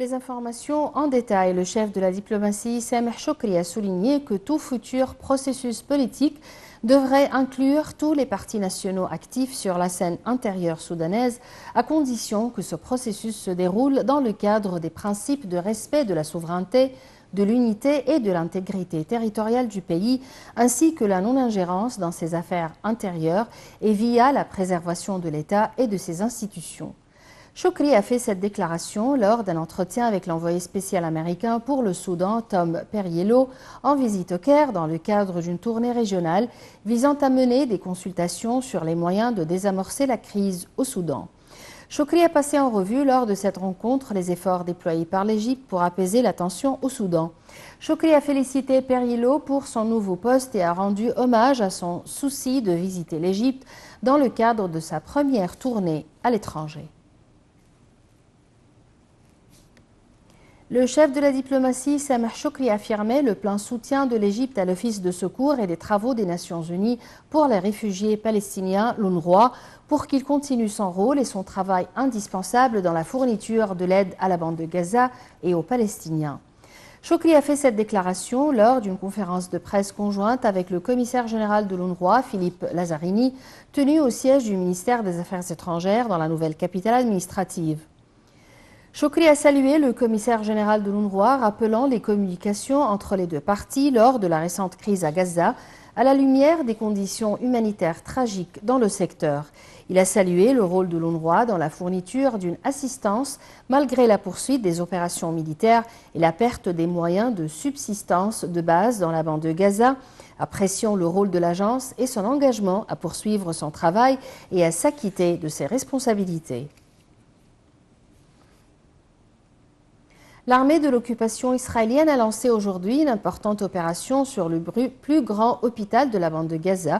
Les informations en détail. Le chef de la diplomatie, Sameh Choukri, a souligné que tout futur processus politique devrait inclure tous les partis nationaux actifs sur la scène intérieure soudanaise, à condition que ce processus se déroule dans le cadre des principes de respect de la souveraineté, de l'unité et de l'intégrité territoriale du pays, ainsi que la non-ingérence dans ses affaires intérieures et via la préservation de l'État et de ses institutions. Choukri a fait cette déclaration lors d'un entretien avec l'envoyé spécial américain pour le Soudan, Tom Perriello, en visite au Caire dans le cadre d'une tournée régionale visant à mener des consultations sur les moyens de désamorcer la crise au Soudan. Choukri a passé en revue lors de cette rencontre les efforts déployés par l'Égypte pour apaiser la tension au Soudan. Choukri a félicité Perriello pour son nouveau poste et a rendu hommage à son souci de visiter l'Égypte dans le cadre de sa première tournée à l'étranger. Le chef de la diplomatie, Sameh Choukri, affirmait le plein soutien de l'Égypte à l'Office de secours et des travaux des Nations Unies pour les réfugiés palestiniens, l'UNRWA, pour qu'il continue son rôle et son travail indispensable dans la fourniture de l'aide à la bande de Gaza et aux Palestiniens. Choukri a fait cette déclaration lors d'une conférence de presse conjointe avec le commissaire général de l'UNRWA, Philippe Lazzarini, tenue au siège du ministère des Affaires étrangères dans la nouvelle capitale administrative. Choukri a salué le commissaire général de l'UNRWA, rappelant les communications entre les deux parties lors de la récente crise à Gaza, à la lumière des conditions humanitaires tragiques dans le secteur. Il a salué le rôle de l'UNRWA dans la fourniture d'une assistance malgré la poursuite des opérations militaires et la perte des moyens de subsistance de base dans la bande de Gaza, appréciant le rôle de l'agence et son engagement à poursuivre son travail et à s'acquitter de ses responsabilités. L'armée de l'occupation israélienne a lancé aujourd'hui une importante opération sur le plus grand hôpital de la bande de Gaza,